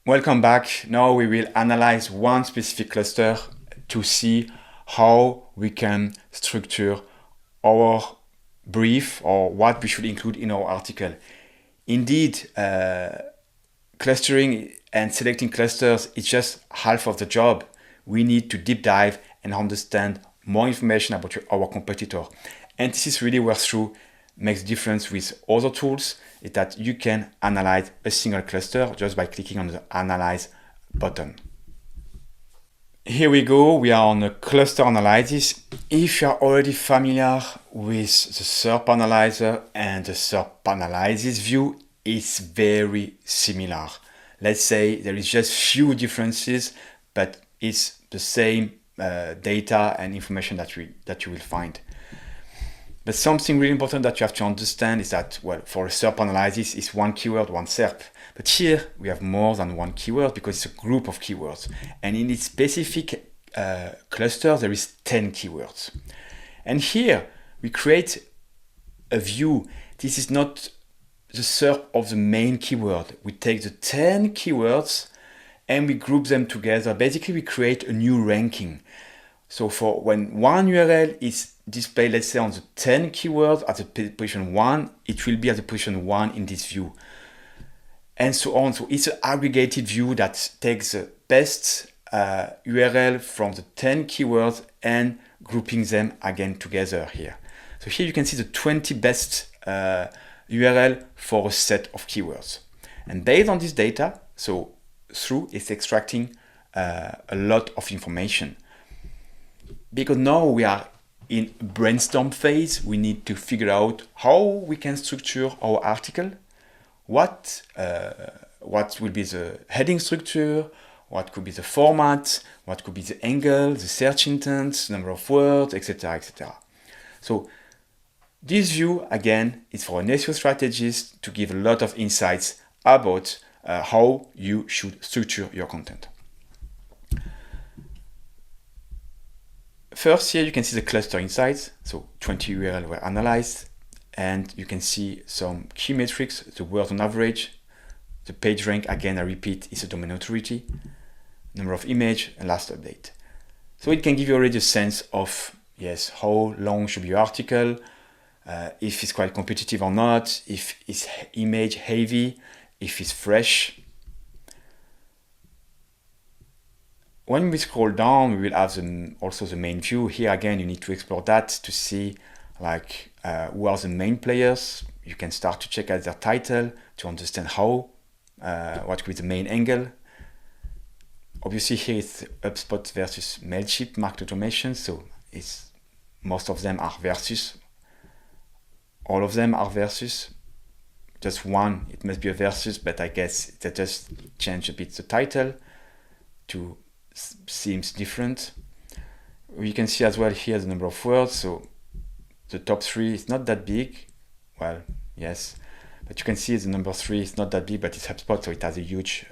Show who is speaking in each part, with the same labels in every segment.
Speaker 1: Welcome back. Now we will analyze one specific cluster to see how we can structure our brief or what we should include in our article. Indeed, clustering and selecting clusters is just half of the job. We need to deep dive and understand more information about our competitor. And this is really where Through makes difference with other tools, is that you can analyze a single cluster just by clicking on the Analyze button. Here we go, we are on a cluster analysis. If you are already familiar with the SERP analyzer and the SERP analysis view, it's very similar. Let's say there is just few differences, but it's the same data and information that you will find. But something really important that you have to understand is that, well, for a SERP analysis, it's one keyword, one SERP. But here we have more than one keyword because it's a group of keywords. And in its specific cluster, there is 10 keywords. And here we create a view. This is not the SERP of the main keyword. We take the 10 keywords and we group them together. Basically, we create a new ranking. So for when one URL is displayed, let's say on the 10 keywords at the position 1, it will be at the position 1 in this view. And so on. So it's an aggregated view that takes the best URL from the 10 keywords and grouping them again together here. So here you can see the 20 best URL for a set of keywords. And based on this data, so Through is extracting a lot of information. Because now we are in brainstorm phase, we need to figure out how we can structure our article, what will be the heading structure, what could be the format, what could be the angle, the search intent, number of words, etc., etc. So this view, again, is for an SEO strategist to give a lot of insights about how you should structure your content. First, here you can see the cluster insights. So 20 URL were analyzed, and you can see some key metrics, the word on average, the page rank, again, I repeat, is a domain authority, number of image, and last update. So it can give you already a sense of, yes, how long should be your article, if it's quite competitive or not, if it's image heavy, if it's fresh. When we scroll down, we will have also the main view. Here again, you need to explore that to see like who are the main players. You can start to check out their title to understand how, what could be the main angle. Obviously here it's HubSpot versus Mailchimp market automation. So it's most of them are versus. All of them are versus. Just one, it must be a versus, but I guess they just change a bit the title to seems different. We can see as well here the number of words. So the top 3 is not that big. Well, yes, but you can see the number 3 is not that big, but it's HubSpot, so it has a huge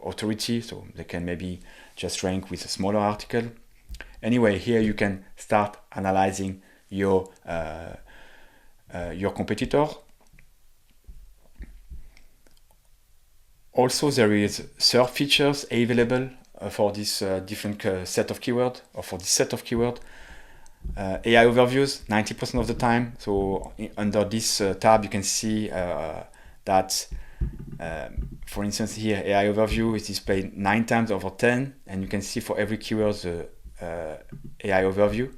Speaker 1: authority. So they can maybe just rank with a smaller article. Anyway, here you can start analyzing your competitor. Also, there is SERP features available for this different set of keyword, or for this set of keyword. AI overviews 90% of the time. So under this tab, you can see that, for instance, here AI overview is displayed 9 times over 10, and you can see for every keyword the AI overview.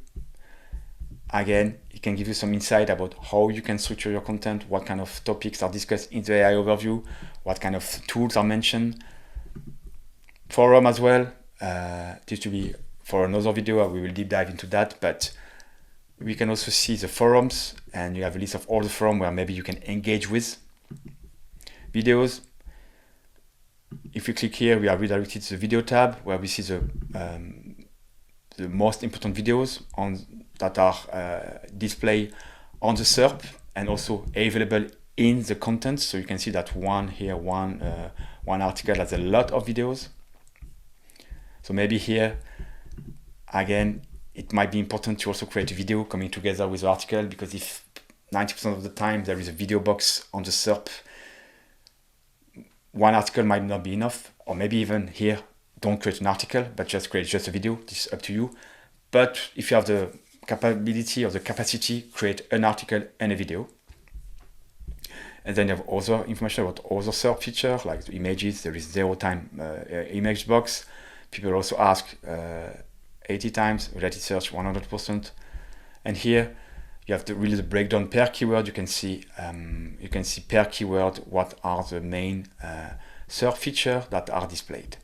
Speaker 1: Again, it can give you some insight about how you can structure your content, what kind of topics are discussed in the AI overview, what kind of tools are mentioned. Forum as well. This will be for another video. We will deep dive into that, but we can also see the forums, and you have a list of all the forums where maybe you can engage with. Videos. If we click here, we are redirected to the video tab where we see the most important videos that are displayed on the SERP and also available in the content. So you can see that one article has a lot of videos. So maybe here, again, it might be important to also create a video coming together with the article, because if 90% of the time there is a video box on the SERP, one article might not be enough, or maybe even here, don't create an article, but just create just a video. This is up to you. But if you have the capability or the capacity, create an article and a video. And then you have other information about other SERP features, like the images. There is 0 time image box. People also ask 80 times, related search 100%. And here you have really the breakdown per keyword. You can see per keyword what are the main SERP features that are displayed.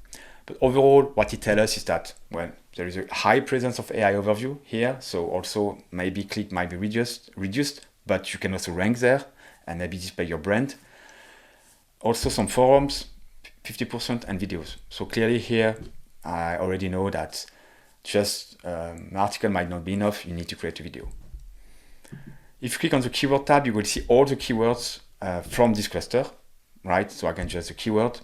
Speaker 1: But overall, what it tells us is that, well, there is a high presence of AI overview here. So also maybe click might be reduced, but you can also rank there and maybe display your brand. Also some forums, 50%, and videos. So clearly here, I already know that just an article might not be enough. You need to create a video. If you click on the keyword tab, you will see all the keywords from this cluster, right? So again, just the keyword.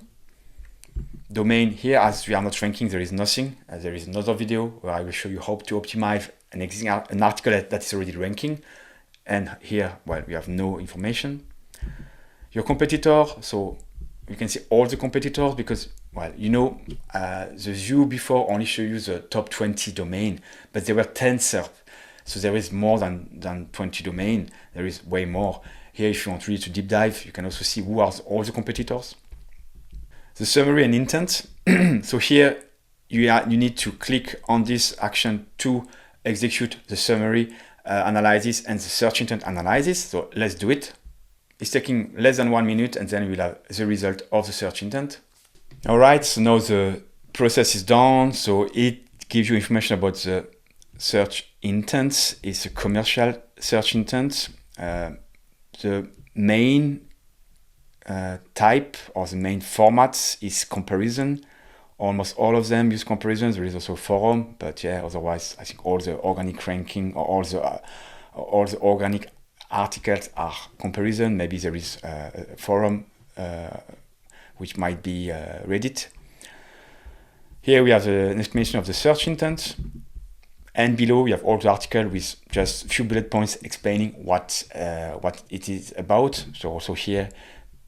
Speaker 1: Domain here, as we are not ranking, there is nothing. There is another video where I will show you how to optimize an article that is already ranking. And here, well, we have no information. Your competitor, so you can see all the competitors because, well, you know, the view before only show you the top 20 domain, but there were 10 SERP. So there is more than 20 domain. There is way more. Here, if you want really to deep dive, you can also see who are all the competitors. The summary and intent. So here you need to click on this action to execute the summary analysis and the search intent analysis. So let's do it. It's taking less than 1 minute, and then we'll have the result of the search intent. All right, so now the process is done. So it gives you information about the search intent. It's a commercial search intent. The main type or the main format is comparison. Almost all of them use comparisons. There is also forum, but yeah, otherwise I think all the organic ranking or all the organic articles are comparison. Maybe there is a forum which might be Reddit. Here we have an explanation of the search intent, and below we have all the article with just a few bullet points explaining what it is about. So also here,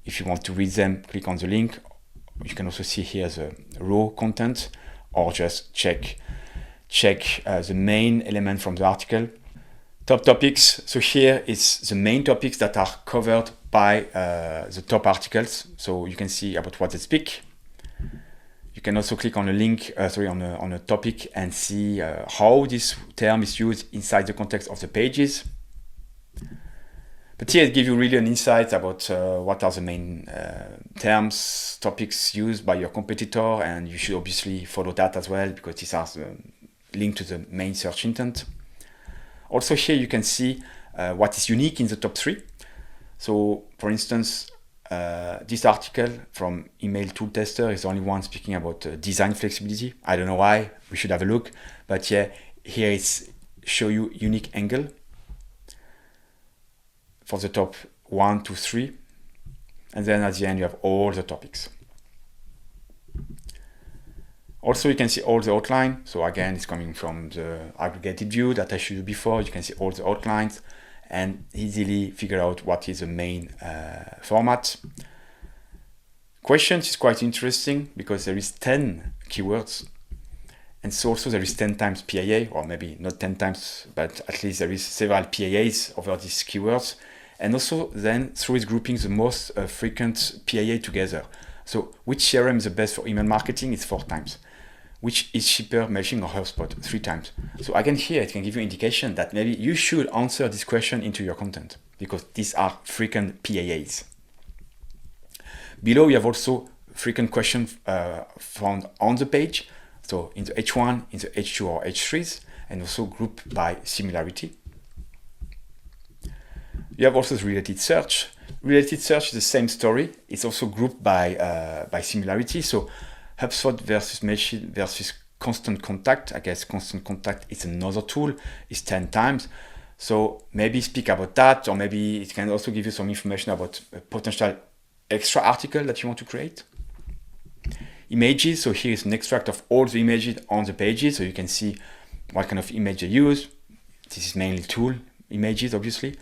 Speaker 1: if you want to read them, click on the link. You can also see here the raw content, or just check the main element from the article. Top topics. So here is the main topics that are covered by the top articles. So you can see about what they speak. You can also click on a link, on a topic, and see how this term is used inside the context of the pages. But here it gives you really an insight about what are the main terms, topics used by your competitor, and you should obviously follow that as well because these are linked to the main search intent. Also here you can see what is unique in the top 3. So for instance, this article from Email Tool Tester is the only one speaking about design flexibility. I don't know why, we should have a look, but yeah, here it's show you unique angle for the top 1 to 3, and then at the end you have all the topics. Also you can see all the outline. So again, it's coming from the aggregated view that I showed you before. You can see all the outlines and easily figure out what is the main format. Questions is quite interesting because there is 10 keywords, and so also there is 10 times PAA, or maybe not 10 times, but at least there is several PAAs over these keywords. And also then through it grouping the most frequent PAA together. So which CRM is the best for email marketing is 4 times. Which is cheaper, Mailchimp or HubSpot 3 times. So again here it can give you indication that maybe you should answer this question into your content because these are frequent PAAs. Below you have also frequent questions found on the page. So in the H1, in the H2 or H3s, and also grouped by similarity. You have also the related search. Related search is the same story. It's also grouped by similarity. So HubSpot versus Mailchimp versus Constant Contact. I guess Constant Contact is another tool. It's 10 times. So maybe speak about that, or maybe it can also give you some information about a potential extra article that you want to create. Images. So here is an extract of all the images on the pages. So you can see what kind of image they use. This is mainly tool images, obviously.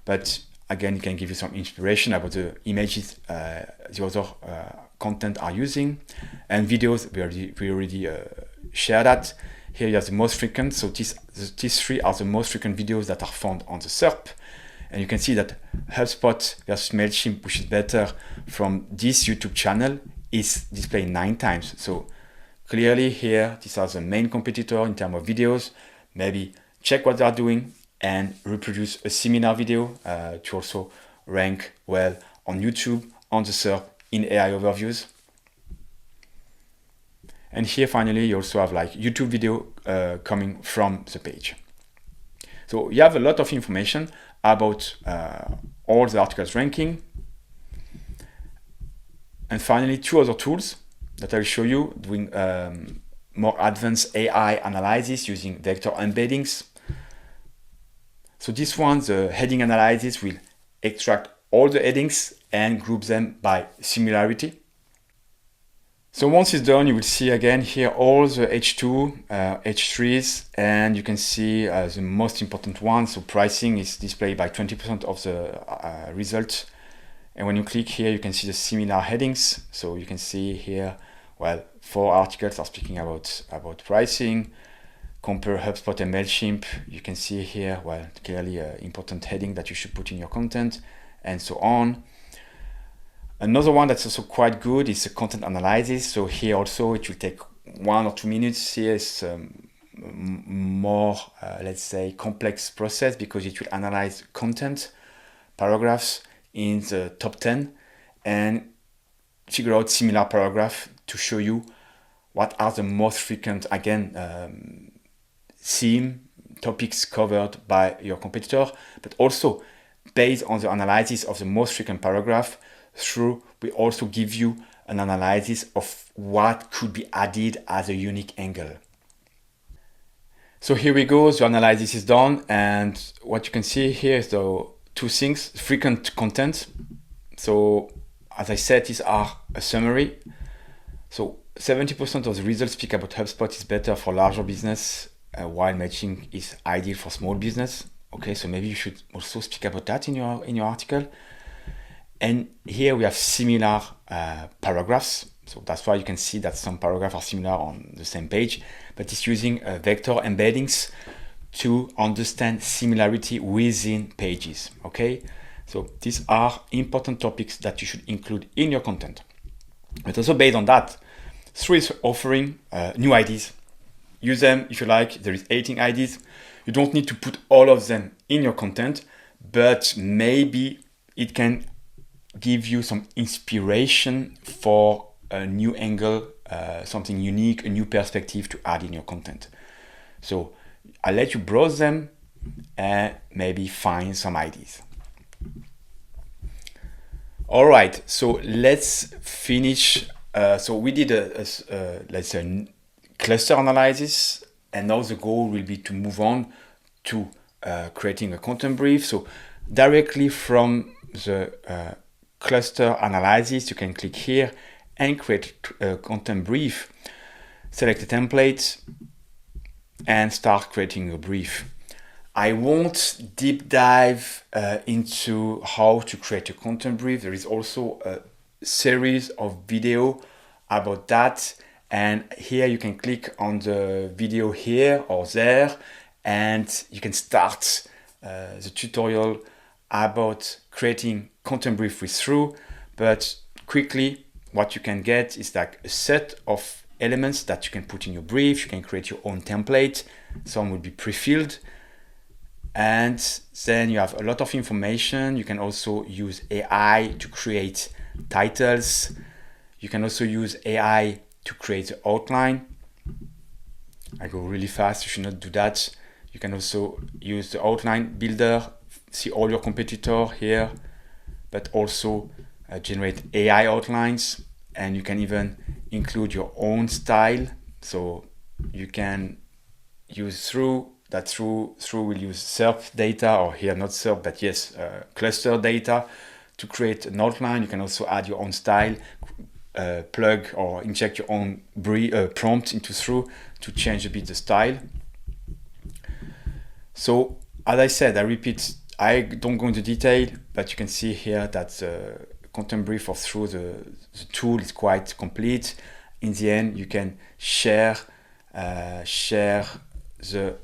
Speaker 1: But again, it can give you some inspiration about the images the other content are using. And videos, we already shared that. Here you have the most frequent, so these three are the most frequent videos that are found on the SERP. And you can see that HubSpot versus MailChimp, which is better from this YouTube channel, is displayed 9 times. So clearly here, these are the main competitor in terms of videos. Maybe check what they are doing and reproduce a similar video to also rank well on YouTube, on the SERP, in AI overviews. And here finally you also have like YouTube video coming from the page. So you have a lot of information about all the articles ranking. And finally, 2 other tools that I'll show you doing more advanced AI analysis using vector embeddings. So this one, the heading analysis, will extract all the headings and group them by similarity. So once it's done, you will see again here all the H2, H3s, and you can see the most important one. So pricing is displayed by 20% of the result. And when you click here, you can see the similar headings. So you can see here, well, 4 articles are speaking about pricing. Compare HubSpot and MailChimp. You can see here, well, clearly an important heading that you should put in your content, and so on. Another one that's also quite good is the content analysis. So here also it will take 1 or 2 minutes. Here is more, let's say, complex process because it will analyze content, paragraphs in the top 10 and figure out similar paragraph to show you what are the most frequent, again, theme topics covered by your competitor, but also based on the analysis of the most frequent paragraph. We also give you an analysis of what could be added as a unique angle. So here we go, the analysis is done, and what you can see here is the 2 things: frequent content. So as I said, these are a summary. So 70% of the results speak about HubSpot is better for larger business, while MailChimp is ideal for small business. Okay, so maybe you should also speak about that in your article. And here we have similar paragraphs. So that's why you can see that some paragraphs are similar on the same page, but it's using vector embeddings to understand similarity within pages. Okay, so these are important topics that you should include in your content. But also based on that, 3 is offering new ideas. Use them if you like. There is 18 ideas. You don't need to put all of them in your content, but maybe it can give you some inspiration for a new angle, something unique, a new perspective to add in your content. So I'll let you browse them and maybe find some ideas. All right, so let's finish. So we did let's say cluster analysis, and now the goal will be to move on to creating a content brief. So directly from the cluster analysis, you can click here and create a content brief. Select a template and start creating a brief. I won't deep dive into how to create a content brief. There is also a series of video about that, and here you can click on the video here or there, and you can start the tutorial about creating content brief with Through. But quickly, what you can get is like a set of elements that you can put in your brief. You can create your own template. Some will be pre-filled, and then you have a lot of information. You can also use AI to create titles. You can also use AI to create the outline. I go really fast, you should not do that. You can also use the outline builder, see all your competitors here, but also generate AI outlines, and you can even include your own style. So you can use Through will use SERP data, or here not SERP, but yes, cluster data to create an outline. You can also add your own style, plug or inject your own prompt into Through to change a bit the style. So as I said, I repeat, I don't go into detail, but you can see here that the content brief or through the tool is quite complete. In the end, you can share the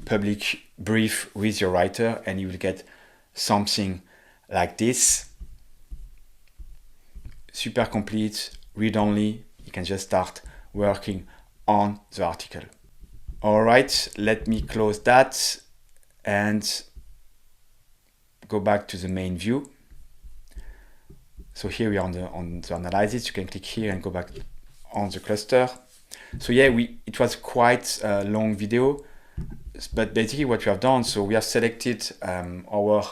Speaker 1: public brief with your writer, and you will get something like this. Super complete, read only. You can just start working on the article. All right, let me close that and go back to the main view. So here we are on the analysis. You can click here and go back on the cluster. So yeah, it was quite a long video, but basically what we have done, so we have selected our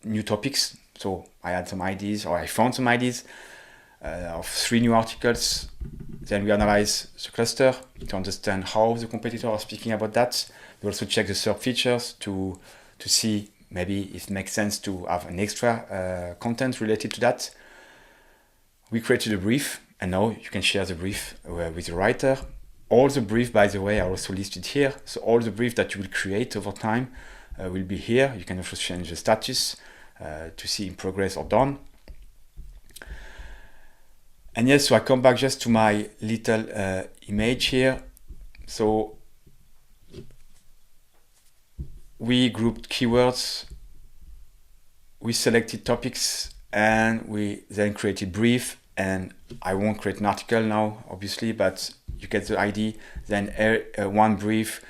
Speaker 1: new topics. So I had some ideas, or I found some ideas of 3 new articles. Then we analyze the cluster to understand how the competitors are speaking about that. We also check the SERP features to see maybe it makes sense to have an extra content related to that. We created a brief, and now you can share the brief with the writer. All the brief, by the way, are also listed here. So all the brief that you will create over time will be here. You can also change the status to see in progress or done. And yes, so I come back just to my little image here. So we grouped keywords, we selected topics, and we then created brief. And I won't create an article now, obviously, but you get the idea. Then one brief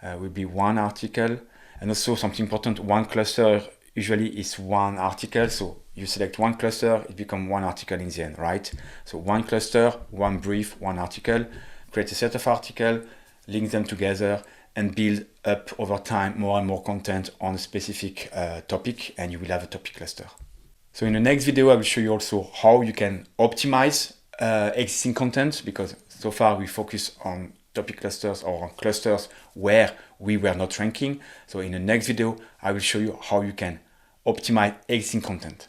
Speaker 1: will be one article. And also something important, one cluster usually is one article. So you select one cluster, it becomes one article in the end, right? So one cluster, one brief, one article, create a set of articles, link them together, and build up over time more and more content on a specific topic, and you will have a topic cluster. So in the next video, I will show you also how you can optimize existing content, because so far we focus on topic clusters or on clusters where we were not ranking. So in the next video, I will show you how you can optimize existing content.